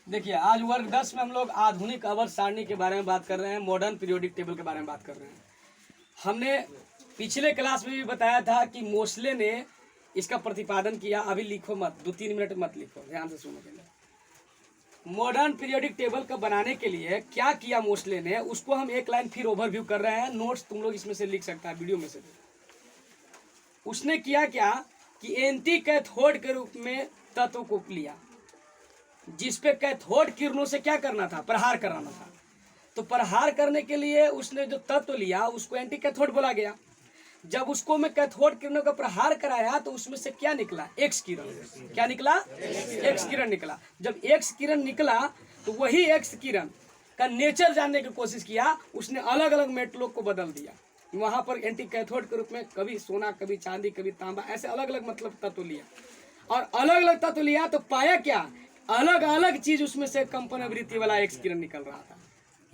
देखिए, आज वर्ग 10 में हम लोग आधुनिक आवर्त सारणी के बारे में बात कर रहे हैं, मॉडर्न पीरियोडिक टेबल के बारे में बात कर रहे हैं। हमने पिछले क्लास में भी बताया था कि मोस्ले ने इसका प्रतिपादन किया। अभी लिखो मत, 2-3 मिनट मत लिखो, ध्यान से सुनो। पहले मॉडर्न पीरियोडिक टेबल का बनाने के लिए क्या किया मोस्ले ने, उसको हम एक लाइन फिर ओवरव्यू कर रहे हैं। नोट्स तुम लोग इसमें से लिख सकता है, वीडियो में से। उसने किया क्या कि एंटी कैथोड के रूप में तत्व को लिया, जिस पे कैथोड किरणों से क्या करना था, प्रहार कराना था। तो प्रहार करने के लिए उसने जो तत्व लिया उसको एंटी कैथोड बोला गया। जब उसको मैं कैथोड किरणों का प्रहार कराया तो उसमें से क्या निकला, एक्स किरण। क्या निकला? एक्स किरण निकला। जब एक्स किरण निकला तो वही एक्स किरण का नेचर जानने की कोशिश किया। उसने अलग अलग मेटलों को बदल दिया। वहां पर एंटी कैथोड के रूप में कभी सोना, कभी चांदी, कभी तांबा, ऐसे अलग अलग मतलब तत्व लिया। और अलग अलग तत्व लिया तो पाया क्या, अलग अलग चीज उसमें से कंपन आवृत्ति वाला एक्स किरण निकल रहा था।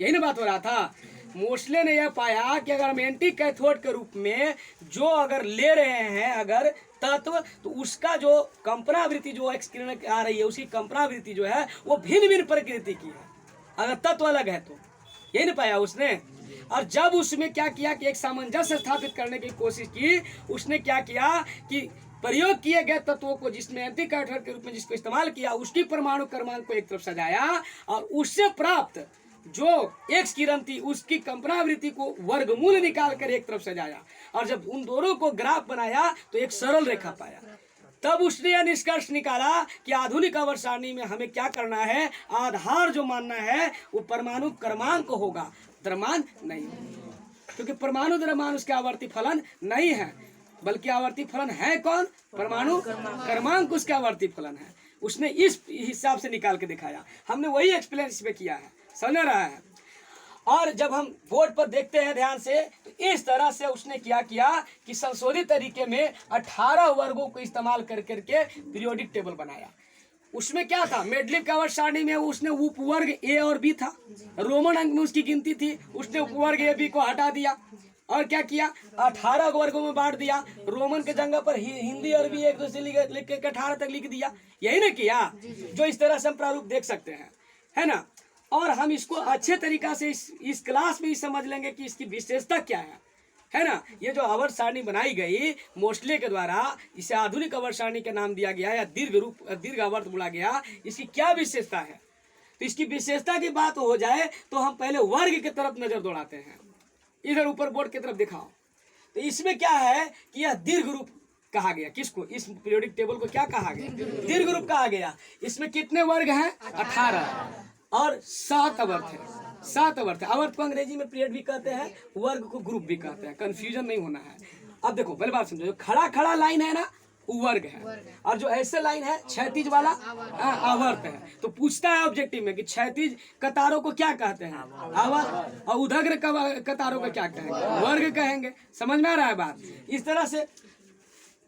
यही ना बात हो रहा था। मोस्ले ने यह पाया कि अगर हम एंटी कैथोड के रूप में जो अगर ले रहे हैं अगर तत्व, तो उसका जो कंपनावृत्ति जो एक्स किरण आ रही है, उसकी कंपनावृत्ति जो है वो भिन्न भिन्न प्रकृति की है, अगर तत्व अलग है तो। यही नहीं पाया उसने। और जब उसमें क्या किया कि एक सामंजस्य स्थापित करने की कोशिश की, उसने क्या किया कि प्रयोग किए गए तत्वों को जिसमें एंटी कैथोड के रूप में जिसको इस्तेमाल किया, उसकी परमाणु क्रमांक को एक तरफ सजाया और उससे प्राप्त जो एक्स किरण थी उसकी कंपनावृत्ति को वर्गमूल निकाल कर एक तरफ सजाया। और जब उन दोनों को ग्राफ बनाया तो एक सरल रेखा पाया। तब उसने यह निष्कर्ष निकाला कि आधुनिक आवर्त सारणी में हमें क्या करना है, आधार जो मानना है वो परमाणु क्रमांक होगा, द्रव्यमान नहीं, क्योंकि परमाणु द्रव्यमान उसके आवर्ती फलन नहीं है, बल्कि आवर्ती फलन है कौन, परमाणु क्रमांक उसका आवर्ती फलन है। उसने इस हिसाब से निकाल के दिखाया। हमने वही एक्सप्लेन इसमें किया है, समझ रहा है। और जब हम बोर्ड पर देखते हैं ध्यान से तो इस तरह से उसने क्या किया कि संशोधित तरीके में 18 वर्गों को इस्तेमाल कर करके पीरियोडिक टेबल बनाया। उसमें क्या था, मेंडलीव की आवर्त सारणी में उसने उपवर्ग ए और बी था, रोमन अंक में उसकी गिनती थी, उसने उपवर्ग ए बी को हटा दिया और क्या किया, 18 वर्गों में बांट दिया। रोमन के जगह पर हिंदी अरबी एक दूसरे लिख के 18 तक लिख दिया। यही ना किया, जो इस तरह से हम प्रारूप देख सकते हैं, है ना। और हम इसको अच्छे तरीका से इस क्लास में ही समझ लेंगे कि इसकी विशेषता क्या है ना। ये जो आवर्त सारणी बनाई गई मोस्ले के द्वारा, इसे आधुनिक आवर्त सारणी का नाम दिया गया या दीर्घ आवर्त बोला गया। इसकी क्या विशेषता है, तो इसकी विशेषता की बात हो जाए तो हम पहले वर्ग की तरफ नजर दौड़ाते हैं। इधर ऊपर बोर्ड की तरफ दिखाओ। तो इसमें क्या है कि यह दीर्घ रूप कहा गया। किसको, इस पीरियोडिक टेबल को क्या कहा गया, दीर्घ रूप कहा गया। इसमें कितने वर्ग हैं, 18 और 7 आवर्त है। 7 आवर्त है। आवर्त को अंग्रेजी में पीरियड भी कहते हैं, वर्ग को ग्रुप भी कहते हैं, कंफ्यूजन नहीं होना है। अब देखो पहले बात समझो, जो खड़ा खड़ा लाइन है ना वो वर्ग है, और जो ऐसे लाइन है क्षैतिज वाला आवर्त है। तो पूछता है ऑब्जेक्टिव में कि क्षैतिज कतारों को क्या कहते हैं, आवर्त, और उदग्र कतारों को क्या कहेंगे, वर्ग कहेंगे। समझ में आ रहा है बात। इस तरह से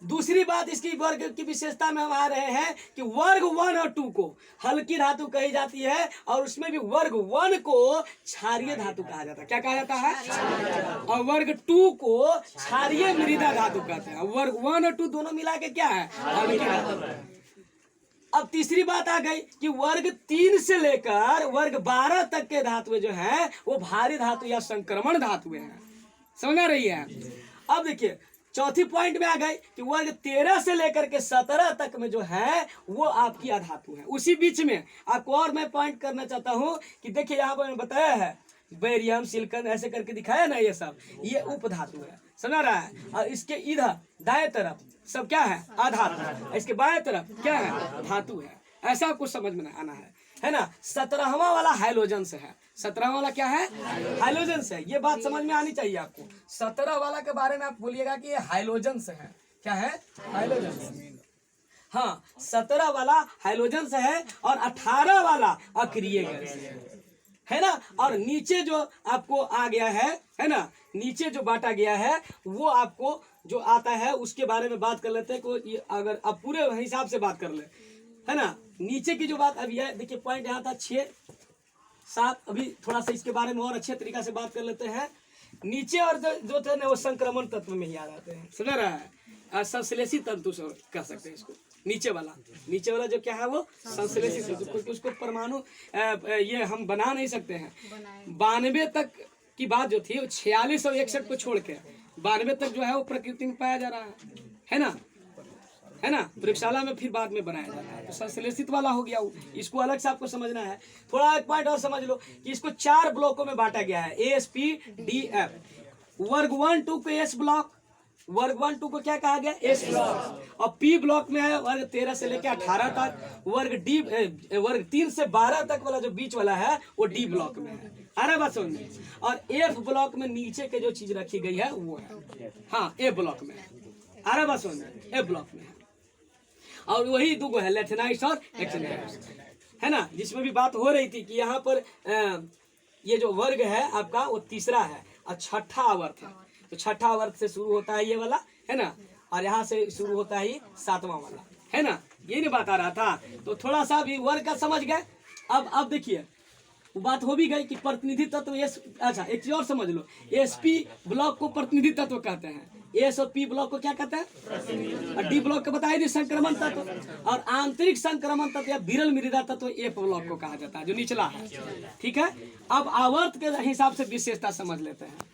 दूसरी बात इसकी वर्ग की विशेषता में हम आ रहे हैं कि वर्ग 1 और 2 को हल्की धातु कही जाती है, और उसमें भी वर्ग 1 को क्षारीय धातु कहा जाता है। क्या कहा जाता है, और वर्ग 2 को क्षारीय मृदा धातु कहते हैं। वर्ग 1 और 2 दोनों मिला के क्या है, हल्की धातु। अब तीसरी बात आ गई कि वर्ग 3 से लेकर वर्ग 12 तक के धातुएं जो है वो भारी धातु या संक्रमण धातुएं हैं। समझ आ रही है। अब देखिए चौथी पॉइंट में आ गए कि वर्ग 13 से लेकर के 17 तक में जो है वो आपकी अधातु है। उसी बीच में आपको और मैं पॉइंट करना चाहता हूं कि देखिए यहाँ पर बताया है बेरियम, सिलिकॉन ऐसे करके दिखाया ना, ये सब ये उपधातु है, समझ रहा है। और इसके इधर दाएं तरफ सब क्या है, अधातु, इसके बाएं तरफ क्या है, धातु है। ऐसा आपको समझ में आना है ना। 17वां वाला हाइलोजन से है। 17वां वाला क्या है, हाइलोजन से है। ये बात समझ में आनी चाहिए आपको। 17 वाला के बारे में आप बोलिएगा कि ये हाइलोजन से है। क्या है, हाइलोजन से। हाँ, 17 वाला हाइलोजन से है और 18 वाला अक्रिय गैस है ना। और नीचे जो आपको आ गया है ना, नीचे जो बांटा गया है वो आपको जो आता है उसके बारे में बात कर लेते हैं। को अगर आप पूरे हिसाब से बात कर ले, है ना। नीचे की जो बात अभी है, देखिए पॉइंट यहाँ था 6, 7। अभी थोड़ा सा इसके बारे में और अच्छे तरीका से बात कर लेते हैं। नीचे और जो थे ना वो संक्रमण तत्व में ही आ जाते हैं, समझ रहा है। संश्लेषी तंतु से कह सकते हैं इसको। नीचे वाला जो क्या है वो संश्लेषित, उसको परमाणु ये हम बना नहीं सकते हैं। 92 तक की बात जो थी, 46 और 61 को छोड़ के 92 तक जो है वो प्रकृति में पाया जा रहा है ना, है ना। प्रयोगशाला में फिर बाद में बनाया जाता है, तो संश्लेषित वाला हो गया वो। इसको अलग से आपको समझना है। थोड़ा एक पॉइंट और समझ लो कि इसको 4 ब्लॉकों में बांटा गया है, ASPDF। वर्ग 1 2 को एस ब्लॉक, वर्ग 1 2 को क्या कहा गया, एस ब्लॉक। और पी ब्लॉक में है वर्ग 13 से लेकर 18 तक। वर्ग 3 से 12 तक वाला जो बीच वाला है वो डी ब्लॉक में है। आ रहा बात समझ में। और एफ ब्लॉक में नीचे के जो चीज रखी गई है वो है, हाँ, ए ब्लॉक में है। आ रहा बात समझ में, ए ब्लॉक में है। और वही दो है, लेथेनाइट्स और एक्टिनाइट्स, है ना, जिसमें भी बात हो रही थी कि यहाँ पर ये जो वर्ग है आपका वो तीसरा है और छठा आवर्त है। तो छठा आवर्त से शुरू होता है ये वाला, है ना, और यहाँ से शुरू होता है 7वां वाला, है ना। ये नहीं बात आ रहा था, तो थोड़ा सा भी वर्ग का समझ गए। अब देखिए वो बात हो भी गई कि प्रतिनिधि तत्व अच्छा एक चीज और समझ लो, एसपी ब्लॉक को प्रतिनिधि तत्व कहते हैं, एस और पी ब्लॉक को क्या कहते हैं, और डी ब्लॉक को बताइए दी संक्रमण तत्व, और आंतरिक संक्रमण तत्व या विरल मृदा तत्व एफ ब्लॉक को कहा जाता है, जो निचला है। ठीक है, अब आवर्त के हिसाब से विशेषता समझ लेते हैं।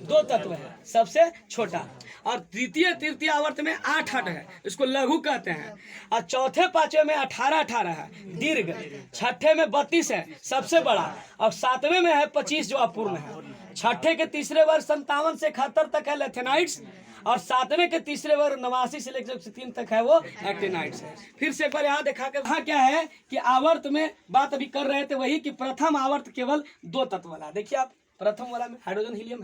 2 तत्व है, सबसे छोटा, और द्वितीय तृतीय आवर्त में 8 है, इसको लघु कहते हैं। और चौथे पांचवें में 18 है, दीर्घ। छठे में 32 है, सबसे बड़ा। और 7वें में है 25, जो अपूर्ण है। छठे के तीसरे वर्ग 57 से 71 तक है लेथेनाइट्स, और 7वें के तीसरे वर्ग 89 से लेकर 103 तक है वो एक्टिनाइट्स है। फिर से एक बार यहाँ देखा के वहाँ क्या है कि आवर्त में बात अभी कर रहे थे वही कि प्रथम आवर्त केवल 2 तत्व वाला। देखिए आप, प्रथम वाला में हाइड्रोजन हीलियम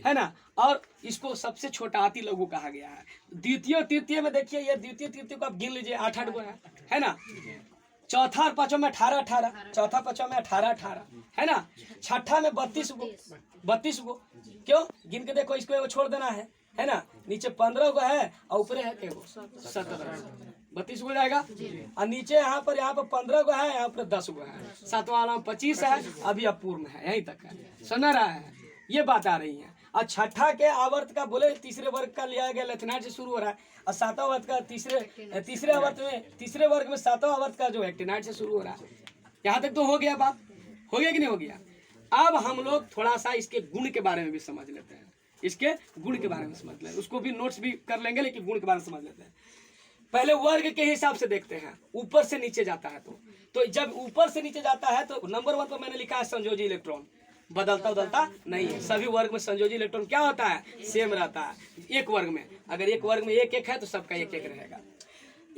है ना, और इसको सबसे छोटा अति लघु कहा गया है। द्वितीय तृतीय में देखिए, ये द्वितीय तृतीय को आप गिन लीजिए, 8 गो है ना। चौथा और पांचवा में 18, चौथा पांचवा में 18, है ना। छठा में 32 गो, क्यों गिन के देखो, इसको एगो छोड़ देना है ना। नीचे 15 गो है और ऊपर है 17, 32 गो जाएगा। और नीचे यहाँ पर 15 गो है, यहाँ पर 10 गो है। 7वां वाला 25 है, अभी अपूर्ण है, यहीं तक है, समझ रहा है, ये बात आ रही है। और छठा के आवर्त का बोले तीसरे वर्ग का लिया गया लेथेनाइट से शुरू हो रहा है, और 7वां वर्ग का तीसरे आवर्त में, तीसरे वर्ग में 7वां आवर्त का जो एक्टिनाइट से शुरू हो रहा है। यहाँ तक तो हो गया, बात हो गया कि नहीं हो गया। अब हम लोग थोड़ा सा इसके गुण के बारे में भी समझ लेते हैं, इसके गुण के बारे में समझ लेते हैं, उसको भी नोट्स भी कर लेंगे, लेकिन गुण के बारे में समझ लेते हैं। पहले वर्ग के हिसाब से देखते हैं, ऊपर से नीचे जाता है तो जब ऊपर से नीचे जाता है तो नंबर 1 पर मैंने लिखा है संयोजी इलेक्ट्रॉन, बदलता नहीं है। सभी वर्ग में संयोजी इलेक्ट्रॉन क्या होता है, सेम रहता है। एक वर्ग में अगर एक वर्ग में 1 है तो सबका 1 रहेगा।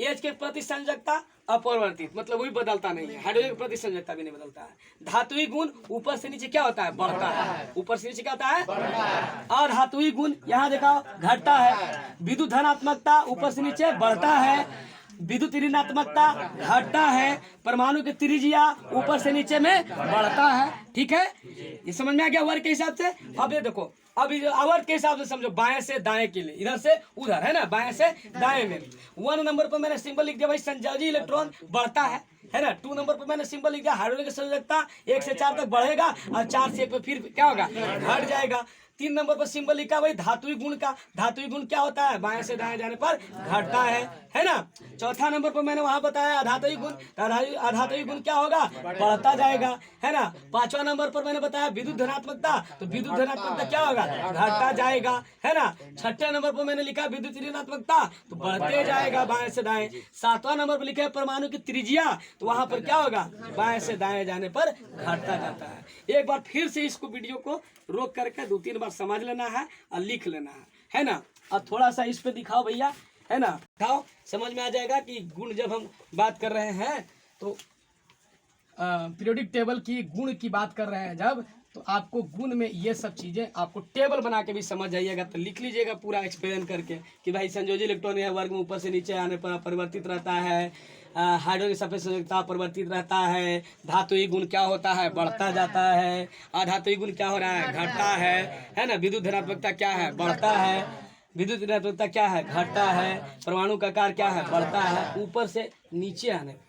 एच के प्रति संयोजकता अपरिवर्तित, मतलब वही बदलता नहीं है। हाइड्रोजन के प्रति संयोजकता भी नहीं बदलता है। धातुई गुण ऊपर से नीचे क्या होता है, बढ़ता है। ऊपर से नीचे क्या होता है, बढ़ता है। और धातुई गुण यहाँ देखा घटता है। विद्युत धनात्मकता ऊपर से नीचे बढ़ता है, विद्युत ऋणात्मकता घटता है। परमाणु की त्रिज्या ऊपर से नीचे में बढ़ता है। ठीक है, ये समझ में आ गया वर्ग के हिसाब से। अब ये देखो, अब आवर्त के हिसाब से समझो, बाएं से दाएं के लिए, इधर से उधर, है ना, बाएं से दाएं में। 1 नंबर पर मैंने सिंबल लिख दिया भाई, संयोजी इलेक्ट्रॉन बढ़ता है ना। 2 नंबर पर मैंने सिंबल लिख दिया, हाइड्रोजन की संयोजकता 1 से 4 तक बढ़ेगा, और 4 से 1 पे फिर क्या होगा, घट जाएगा। 3 नंबर पर सिंबल लिखा भाई धातुई गुण का। धातुई गुण क्या होता है, बाएं से दाएं जाने पर घटता है ना। चौथा नंबर पर मैंने वहां बताया अधातुई गुण, अधातुई गुण क्या होगा, बढ़ता जाएगा, है ना। 5वां नंबर पर मैंने बताया विद्युत धनात्मकता, तो विद्युत धनात्मकता क्या होगा, घटता जाएगा, है ना। 6ठे नंबर पर मैंने लिखा विद्युत ऋणात्मकता, तो बढ़ते जाएगा बाएं से दाएं। 7वां नंबर पर लिखा है परमाणु की त्रिज्या, तो वहां पर क्या होगा, बाएं से दाएं जाने पर घटता जाता है। एक बार फिर से इसको वीडियो को रोक करके 2-3 बार समझ लेना है और लिख लेना है ना। और थोड़ा सा इस पे दिखाओ भैया, है ना, दिखाओ, समझ में आ जाएगा कि गुण जब हम बात कर रहे हैं तो पीरियोडिक टेबल की गुण की बात कर रहे हैं जब, तो आपको गुण में ये सब चीज़ें आपको टेबल बना के भी समझ जाइएगा। तो लिख लीजिएगा पूरा एक्सप्लेन करके कि भाई संयोजी इलेक्ट्रॉन है, वर्ग में ऊपर से नीचे आने पर परिवर्तित रहता है। हाइड्रोजन की सफेद संयोजकता परिवर्तित रहता है। धातुई गुण क्या होता है, बढ़ता जाता है। अधातुई गुण क्या हो रहा है, घटता है ना। विद्युत धनात्मकता क्या है, बढ़ता है। विद्युत ऋणात्मकता क्या है, घटता है। परमाणु का आकार क्या है, बढ़ता है ऊपर से नीचे आने पर।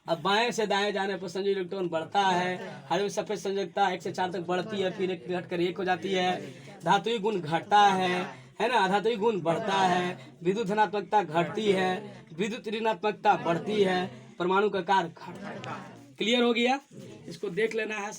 अब बाएं से दाएं जाने पर संयोजी इलेक्ट्रॉन बढ़ता है। हाइड्रोजन सफेद संयोजकता 1 से 4 तक बढ़ती है, फिर 1 घटकर 1 हो जाती है। धातुई गुण घटता है ना। अधातुई गुण बढ़ता है। विद्युत धनात्मकता घटती है। विद्युत ऋणात्मकता बढ़ती है, परमाणु का आकार घटता है। क्लियर हो गया? इसको देख लेना है।